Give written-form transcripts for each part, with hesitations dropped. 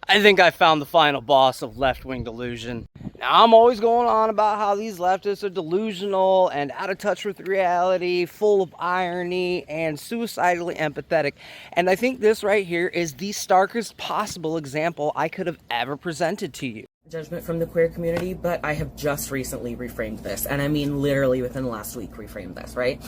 I think I found the final boss of left-wing delusion. Now, I'm always going on about how these leftists are delusional and out of touch with reality, full of irony, and suicidally empathetic. And I think this right here is the starkest possible example I could have ever presented to you. Judgment from the queer community, but I have just recently reframed this, and I mean literally within the last week reframed this, right?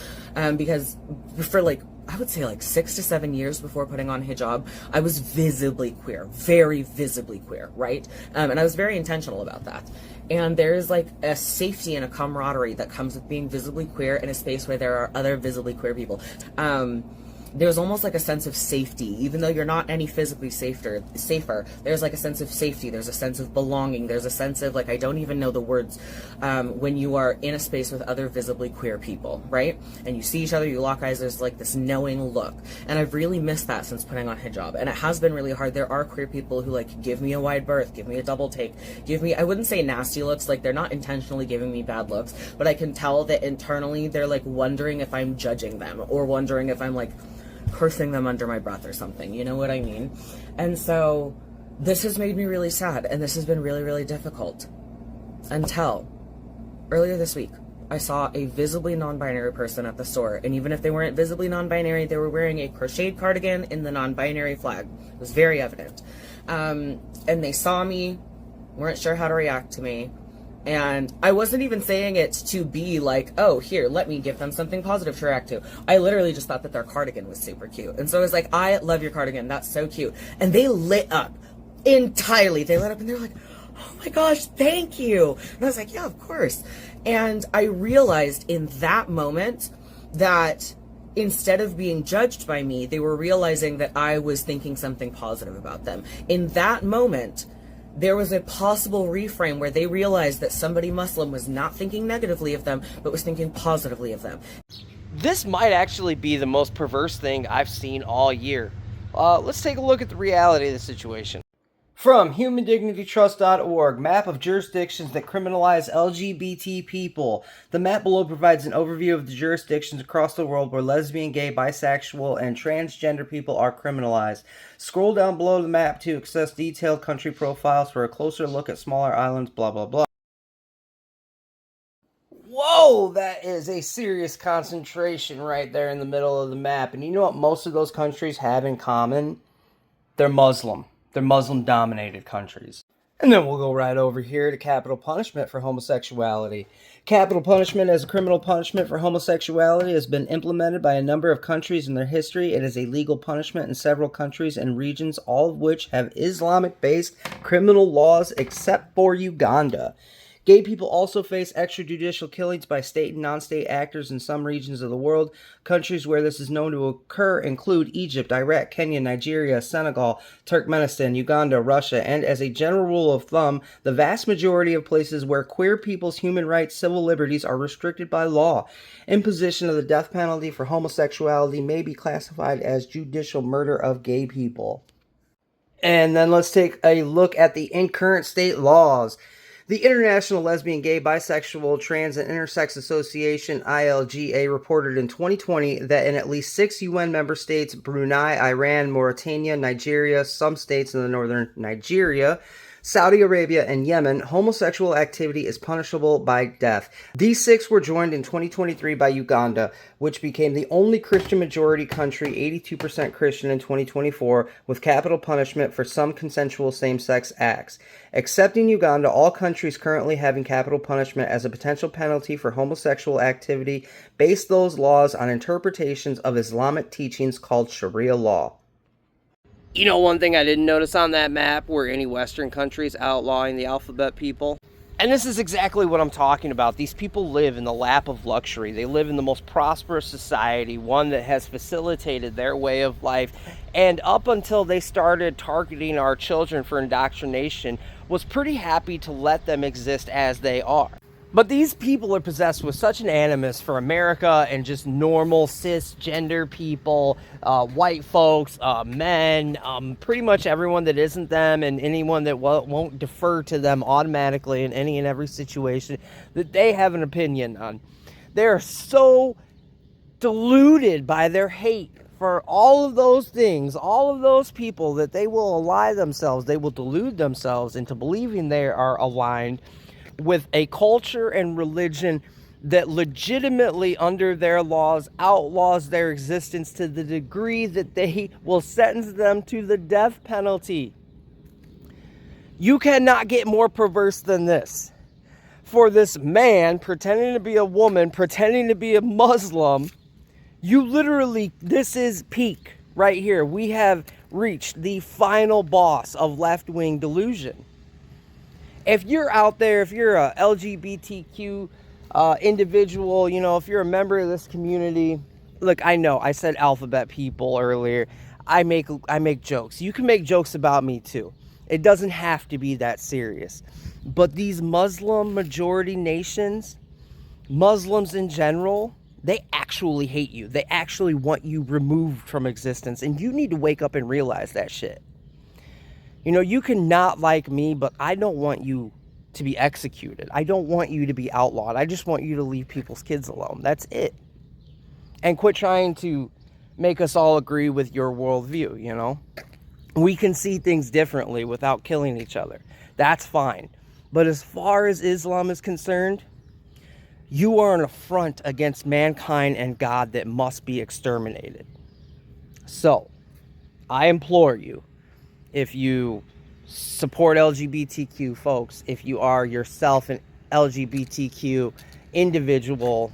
Because for I would say 6 to 7 years before putting on hijab, I was visibly queer, very visibly queer, right? And I was very intentional about that. And there's a safety and a camaraderie that comes with being visibly queer in a space where there are other visibly queer people. There's almost a sense of safety, even though you're not any physically safer, there's a sense of safety, there's a sense of belonging, there's a sense of I don't even know the words, when you are in a space with other visibly queer people, right? And you see each other, you lock eyes, there's this knowing look. And I've really missed that since putting on hijab. And it has been really hard. There are queer people who give me a wide berth, give me a double take, give me, I wouldn't say nasty looks, they're not intentionally giving me bad looks, but I can tell that internally they're wondering if I'm judging them, or wondering if I'm cursing them under my breath or something, you know what I mean? And so this has made me really sad, and this has been really, really difficult until earlier this week. I saw a visibly non-binary person at the store, and even if they weren't visibly non-binary, they were wearing a crocheted cardigan in the non-binary flag. It was very evident. And they saw me, weren't sure how to react to me. And I wasn't even saying it to be oh, here, let me give them something positive to react to. I literally just thought that their cardigan was super cute. And so I was I love your cardigan. That's so cute. And they lit up entirely. They lit up and they're oh my gosh, thank you. And I was yeah, of course. And I realized in that moment that instead of being judged by me, they were realizing that I was thinking something positive about them. In that moment, there was a possible reframe where they realized that somebody Muslim was not thinking negatively of them, but was thinking positively of them. This might actually be the most perverse thing I've seen all year. Let's take a look at the reality of the situation. From HumanDignityTrust.org, map of jurisdictions that criminalize LGBT people. The map below provides an overview of the jurisdictions across the world where lesbian, gay, bisexual, and transgender people are criminalized. Scroll down below the map to access detailed country profiles for a closer look at smaller islands, blah, blah, blah. Whoa, that is a serious concentration right there in the middle of the map. And you know what most of those countries have in common? They're Muslim. They're Muslim-dominated countries. And then we'll go right over here to capital punishment for homosexuality. Capital punishment as a criminal punishment for homosexuality has been implemented by a number of countries in their history. It is a legal punishment in several countries and regions, all of which have Islamic-based criminal laws except for Uganda. Gay people also face extrajudicial killings by state and non-state actors in some regions of the world. Countries where this is known to occur include Egypt, Iraq, Kenya, Nigeria, Senegal, Turkmenistan, Uganda, Russia, and as a general rule of thumb, the vast majority of places where queer people's human rights, civil liberties are restricted by law. Imposition of the death penalty for homosexuality may be classified as judicial murder of gay people. And then let's take a look at the current state laws. The International Lesbian, Gay, Bisexual, Trans, and Intersex Association, ILGA, reported in 2020 that in at least 6 UN member states, Brunei, Iran, Mauritania, Nigeria, some states in the northern Nigeria, Saudi Arabia, and Yemen, homosexual activity is punishable by death. These 6 were joined in 2023 by Uganda, which became the only Christian-majority country, 82% Christian in 2024, with capital punishment for some consensual same-sex acts. Excepting Uganda, all countries currently having capital punishment as a potential penalty for homosexual activity base those laws on interpretations of Islamic teachings called Sharia law. You know, one thing I didn't notice on that map were any Western countries outlawing the alphabet people. And this is exactly what I'm talking about. These people live in the lap of luxury. They live in the most prosperous society, one that has facilitated their way of life. And up until they started targeting our children for indoctrination, was pretty happy to let them exist as they are. But these people are possessed with such an animus for America and just normal cisgender people, white folks, men, pretty much everyone that isn't them and anyone that won't defer to them automatically in any and every situation that they have an opinion on. They're so deluded by their hate for all of those things, all of those people, that they will ally themselves, they will delude themselves into believing they are aligned with a culture and religion that legitimately, under their laws, outlaws their existence to the degree that they will sentence them to the death penalty. You cannot get more perverse than this. For this man pretending to be a woman, pretending to be a Muslim, you literally, this is peak right here. We have reached the final boss of left-wing delusion. If you're out there, if you're a LGBTQ individual, you know, if you're a member of this community, look, I know I said alphabet people earlier. I make jokes. You can make jokes about me too. It doesn't have to be that serious. But these Muslim majority nations, Muslims in general, they actually hate you. They actually want you removed from existence. And you need to wake up and realize that shit. You know, you can not like me, but I don't want you to be executed. I don't want you to be outlawed. I just want you to leave people's kids alone. That's it. And quit trying to make us all agree with your worldview, you know? We can see things differently without killing each other. That's fine. But as far as Islam is concerned, you are an affront against mankind and God that must be exterminated. So, I implore you, if you support LGBTQ folks, if you are yourself an LGBTQ individual,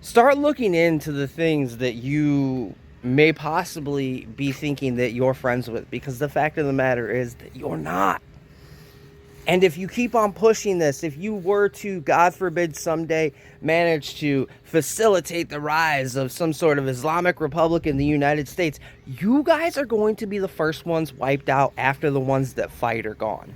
start looking into the things that you may possibly be thinking that you're friends with, because the fact of the matter is that you're not. And if you keep on pushing this, if you were to, God forbid, someday manage to facilitate the rise of some sort of Islamic Republic in the United States, you guys are going to be the first ones wiped out after the ones that fight are gone.